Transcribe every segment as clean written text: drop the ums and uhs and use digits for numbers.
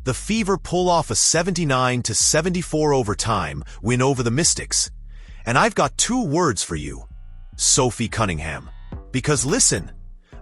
the Fever pull off a 79-74 overtime win over the Mystics. And I've got 2 words for you: Sophie Cunningham. Because listen,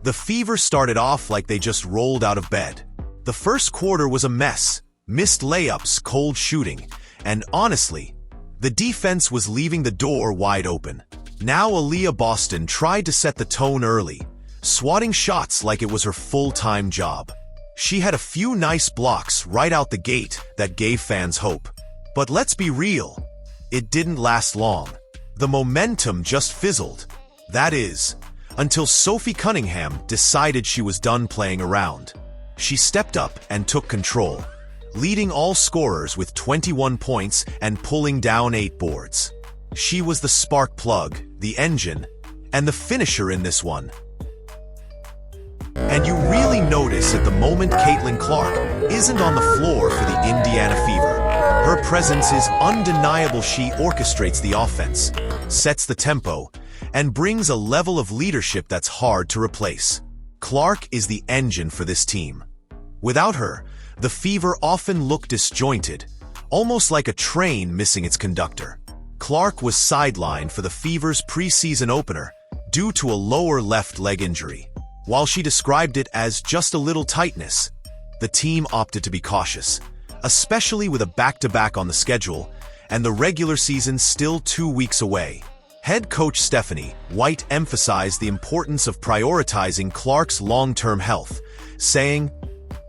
the Fever started off like they just rolled out of bed. The first quarter was a mess, missed layups, cold shooting, and honestly, the defense was leaving the door wide open. Now Aaliyah Boston tried to set the tone early, swatting shots like it was her full-time job. She had a few nice blocks right out the gate that gave fans hope. But let's be real, it didn't last long. The momentum just fizzled. That is, until Sophie Cunningham decided she was done playing around. She stepped up and took control, leading all scorers with 21 points and pulling down 8 boards. She was the spark plug, the engine, and the finisher in this one. And you really notice at the moment Caitlin Clark isn't on the floor for the Indiana Fever. Her presence is undeniable. She orchestrates the offense, sets the tempo, and brings a level of leadership that's hard to replace. Clark is the engine for this team. Without her, the Fever often look disjointed, almost like a train missing its conductor. Clark was sidelined for the Fever's preseason opener due to a lower left leg injury. While she described it as just a little tightness, the team opted to be cautious, especially with a back-to-back on the schedule and the regular season still 2 weeks away. Head coach Stephanie White emphasized the importance of prioritizing Clark's long-term health, saying,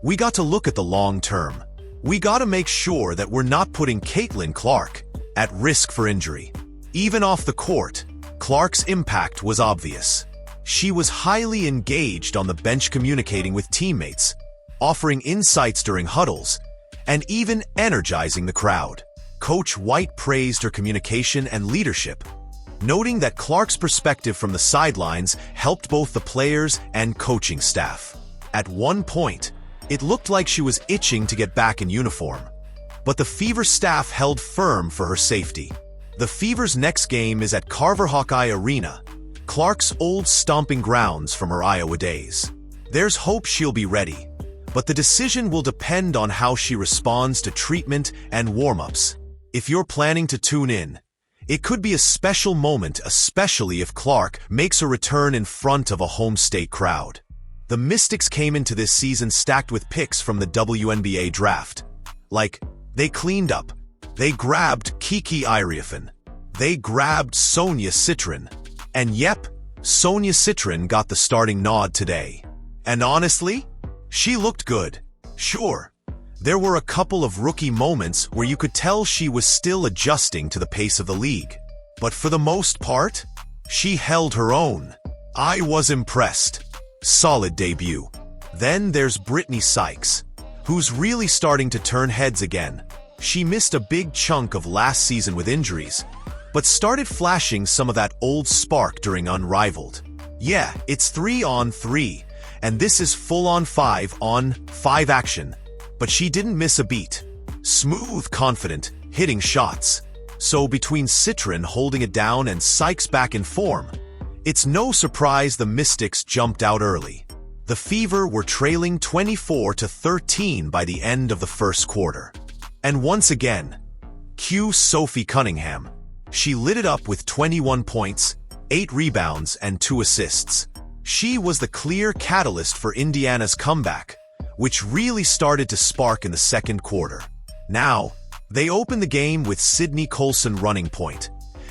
"We got to look at the long term. We got to make sure that we're not putting Caitlin Clark at risk for injury." Even off the court, Clark's impact was obvious. She was highly engaged on the bench, communicating with teammates, offering insights during huddles, and even energizing the crowd. Coach White praised her communication and leadership, noting that Clark's perspective from the sidelines helped both the players and coaching staff. At one point, it looked like she was itching to get back in uniform, but the Fever staff held firm for her safety. The Fever's next game is at Carver Hawkeye Arena, Clark's old stomping grounds from her Iowa days. There's hope she'll be ready, but the decision will depend on how she responds to treatment and warm-ups. If you're planning to tune in, it could be a special moment, especially if Clark makes a return in front of a home state crowd. The Mystics came into this season stacked with picks from the WNBA draft. They cleaned up. They grabbed Kiki Iriafen. They grabbed Sonia Citron. And yep, Sonia Citron got the starting nod today. And honestly, she looked good. Sure, there were a couple of rookie moments where you could tell she was still adjusting to the pace of the league. But for the most part, she held her own. I was impressed. Solid debut. Then there's Brittany Sykes, who's really starting to turn heads again. She missed a big chunk of last season with injuries, but started flashing some of that old spark during Unrivaled. Yeah, it's 3-on-3, and this is full-on 5-on-5 action. But she didn't miss a beat. Smooth, confident, hitting shots. So between Citron holding it down and Sykes back in form, it's no surprise the Mystics jumped out early. The Fever were trailing 24-13 by the end of the first quarter. And once again, cue Sophie Cunningham. She lit it up with 21 points, 8 rebounds, and 2 assists. She was the clear catalyst for Indiana's comeback, which really started to spark in the second quarter. Now, they opened the game with Sydney Colson running point.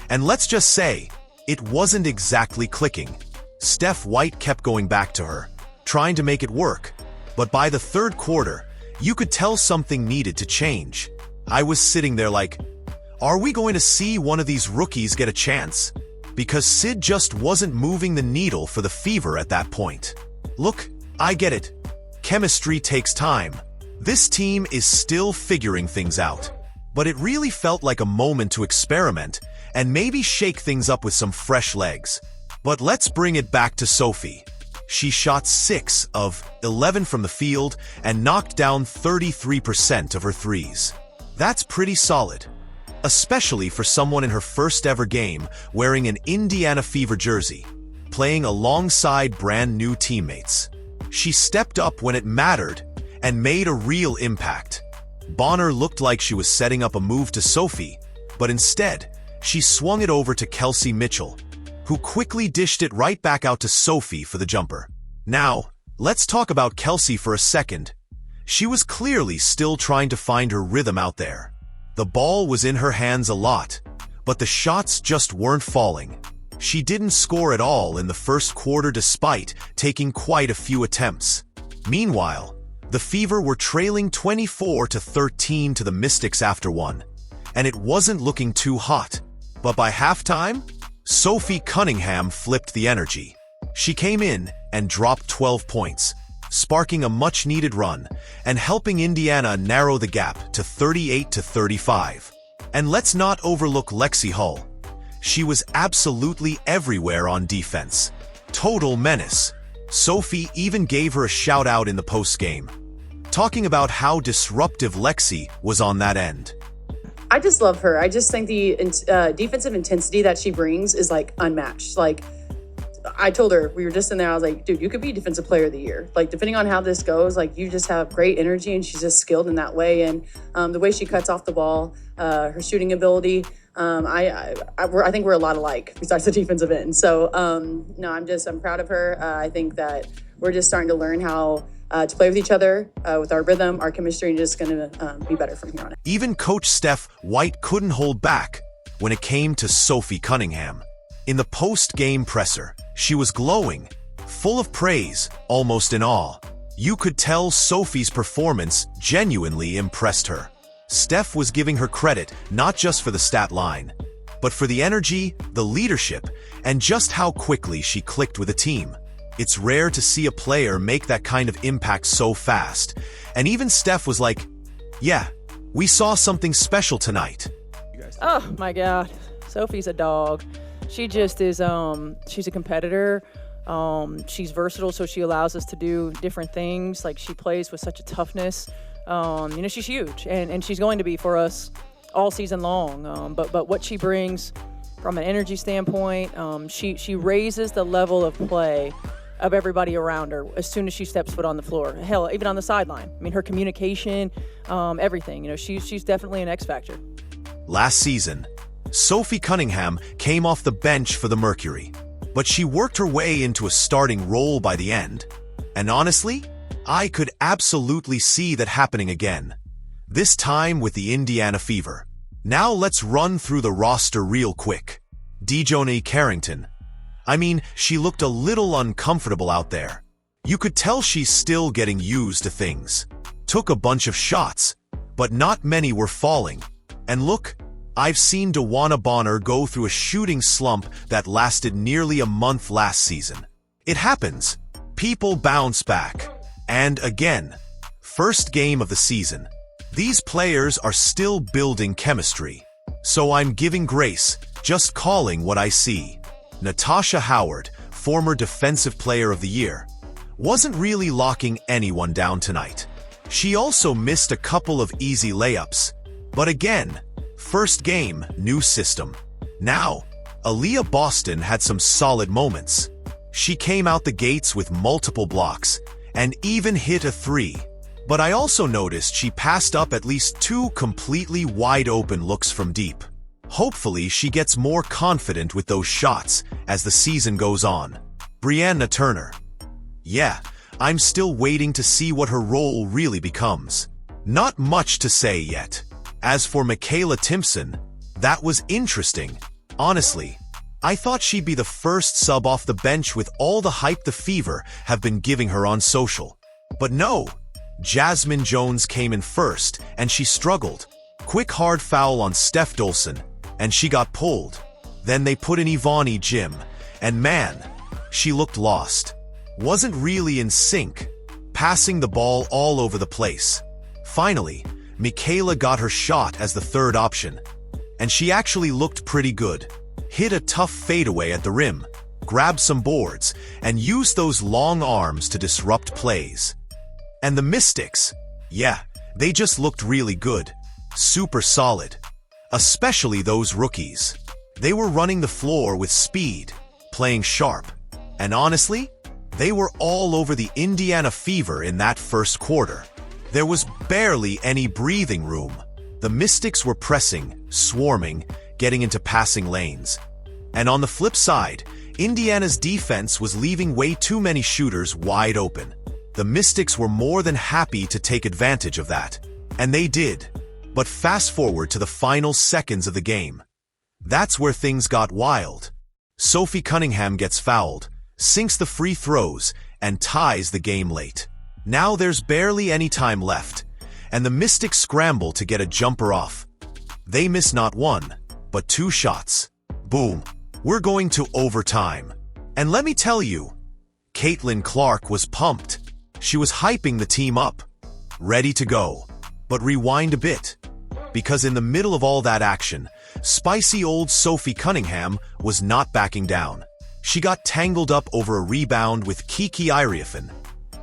And let's just say, it wasn't exactly clicking. Steph White kept going back to her, trying to make it work. But by the third quarter, you could tell something needed to change. I was sitting there like, are we going to see one of these rookies get a chance? Because Sid just wasn't moving the needle for the Fever at that point. Look, I get it. Chemistry takes time. This team is still figuring things out. But it really felt like a moment to experiment and maybe shake things up with some fresh legs. But let's bring it back to Sophie. She shot 6 of 11 from the field and knocked down 33% of her threes. That's pretty solid, especially for someone in her first ever game wearing an Indiana Fever jersey, playing alongside brand new teammates. She stepped up when it mattered and made a real impact. Bonner looked like she was setting up a move to Sophie, but instead, she swung it over to Kelsey Mitchell, who quickly dished it right back out to Sophie for the jumper. Now, let's talk about Kelsey for a second. She was clearly still trying to find her rhythm out there. The ball was in her hands a lot, but the shots just weren't falling. She didn't score at all in the first quarter despite taking quite a few attempts. Meanwhile, the Fever were trailing 24-13 to the Mystics after one, and it wasn't looking too hot. But by halftime, Sophie Cunningham flipped the energy. She came in and dropped 12 points, sparking a much-needed run and helping Indiana narrow the gap to 38-35. And let's not overlook Lexie Hull. She was absolutely everywhere on defense. Total menace. Sophie even gave her a shout-out in the post-game, talking about how disruptive Lexie was on that end. I just love her. I just think the defensive intensity that she brings is like unmatched. Like, I told her, we were just in there, I was like, dude, you could be defensive player of the year. Like, depending on how this goes, like, you just have great energy, and she's just skilled in that way. And the way she cuts off the ball, her shooting ability, I think we're a lot alike besides the defensive end. So, no, I'm proud of her. I think that we're just starting to learn how to play with each other, with our rhythm, our chemistry, and just going to be better from here on out. Even Coach Steph White couldn't hold back when it came to Sophie Cunningham. In the post-game presser, she was glowing, full of praise, almost in awe. You could tell Sophie's performance genuinely impressed her. Steph was giving her credit not just for the stat line, but for the energy, the leadership, and just how quickly she clicked with the team. It's rare to see a player make that kind of impact so fast. And even Steph was like, yeah, we saw something special tonight. Oh my God, Sophie's a dog. She just is, she's a competitor. She's versatile, so she allows us to do different things. Like, she plays with such a toughness. She's huge, and she's going to be for us all season long. But what she brings from an energy standpoint, she raises the level of play of everybody around her as soon as she steps foot on the floor. Hell, even on the sideline. I mean, her communication, everything. She's definitely an X factor. Last season, Sophie Cunningham came off the bench for the Mercury, but she worked her way into a starting role by the end. And honestly, I could absolutely see that happening again, this time with the Indiana Fever. Now let's run through the roster real quick. Dejonie Carrington. I mean, she looked a little uncomfortable out there. You could tell she's still getting used to things. Took a bunch of shots, but not many were falling. And look, I've seen DeWanna Bonner go through a shooting slump that lasted nearly a month last season. It happens. People bounce back. And again, first game of the season. These players are still building chemistry. So I'm giving grace, just calling what I see. Natasha Howard, former Defensive Player of the Year, wasn't really locking anyone down tonight. She also missed a couple of easy layups. But again, first game, new system. Now, Aaliyah Boston had some solid moments. She came out the gates with multiple blocks and even hit a three. But I also noticed she passed up at least two completely wide-open looks from deep. Hopefully, she gets more confident with those shots as the season goes on. Brianna Turner. Yeah, I'm still waiting to see what her role really becomes. Not much to say yet. As for Michaela Timpson, that was interesting. Honestly, I thought she'd be the first sub off the bench with all the hype the Fever have been giving her on social. But no, Jasmine Jones came in first, and she struggled. Quick hard foul on Steph Dolson, and she got pulled. Then they put in Ivani Jim, and man, she looked lost. Wasn't really in sync, passing the ball all over the place. Finally, Michaela got her shot as the third option, and she actually looked pretty good. Hit a tough fadeaway at the rim, grabbed some boards, and used those long arms to disrupt plays. And the Mystics, yeah, they just looked really good. Super solid. Especially those rookies. They were running the floor with speed, playing sharp. And honestly, they were all over the Indiana Fever in that first quarter. There was barely any breathing room. The Mystics were pressing, swarming, getting into passing lanes. And on the flip side, Indiana's defense was leaving way too many shooters wide open. The Mystics were more than happy to take advantage of that. And they did. But fast forward to the final seconds of the game. That's where things got wild. Sophie Cunningham gets fouled, sinks the free throws, and ties the game late. Now there's barely any time left, and the Mystics scramble to get a jumper off. They miss not one, but two shots. Boom. We're going to overtime. And let me tell you, Caitlin Clark was pumped. She was hyping the team up, ready to go. But rewind a bit, because in the middle of all that action, spicy old Sophie Cunningham was not backing down. She got tangled up over a rebound with Kiki Iriafen,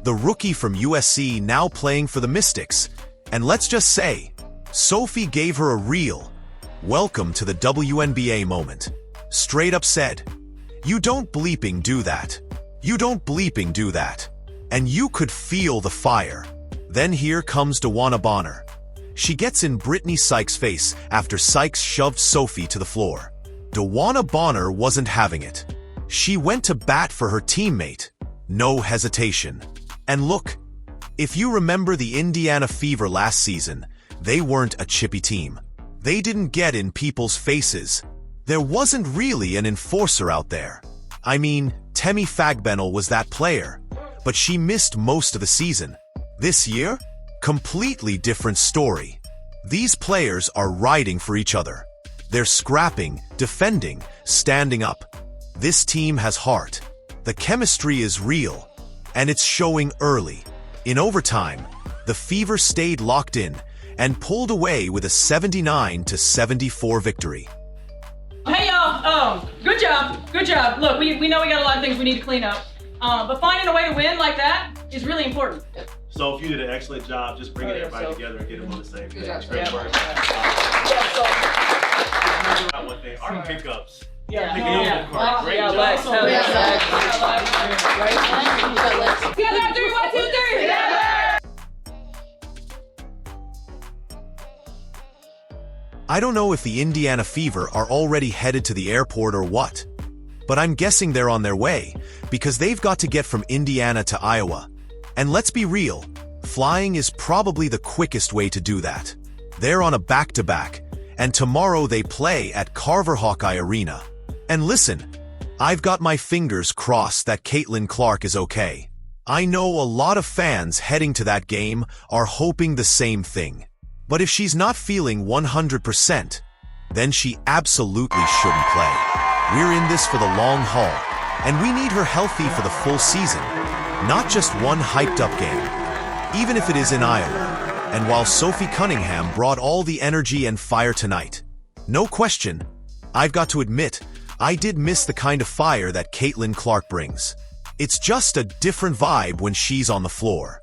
the rookie from USC now playing for the Mystics. And let's just say, Sophie gave her a real welcome to the WNBA moment. Straight up said, "You don't bleeping do that. You don't bleeping do that." And you could feel the fire. Then here comes DeWanna Bonner. She gets in Brittany Sykes' face after Sykes shoved Sophie to the floor. DeWanna Bonner wasn't having it. She went to bat for her teammate. No hesitation. And look, if you remember the Indiana Fever last season, they weren't a chippy team. They didn't get in people's faces. There wasn't really an enforcer out there. I mean, Temi Fagbennel was that player, but she missed most of the season. This year, completely different story. These players are riding for each other. They're scrapping, defending, standing up. This team has heart. The chemistry is real, and it's showing early. In overtime, the Fever stayed locked in and pulled away with a 79-74 victory. Hey y'all, good job, good job. Look, we know we got a lot of things we need to clean up, but finding a way to win like that is really important. So you did an excellent job just bringing everybody together and getting them on the same page. Great work. One thing, our pickups. Yeah. Great Yeah, job. Lex. Hell yeah. Together, 3, 1, 2, 3. Together. I don't know if the Indiana Fever are already headed to the airport or what, but I'm guessing they're on their way because they've got to get from Indiana to Iowa. And let's be real, flying is probably the quickest way to do that. They're on a back-to-back, and tomorrow they play at Carver Hawkeye Arena. And listen, I've got my fingers crossed that Caitlin Clark is okay. I know a lot of fans heading to that game are hoping the same thing. But if she's not feeling 100%, then she absolutely shouldn't play. We're in this for the long haul, and we need her healthy for the full season, not just one hyped-up game, even if it is in Iowa. And while Sophie Cunningham brought all the energy and fire tonight, no question, I've got to admit, I did miss the kind of fire that Caitlin Clark brings. It's just a different vibe when she's on the floor.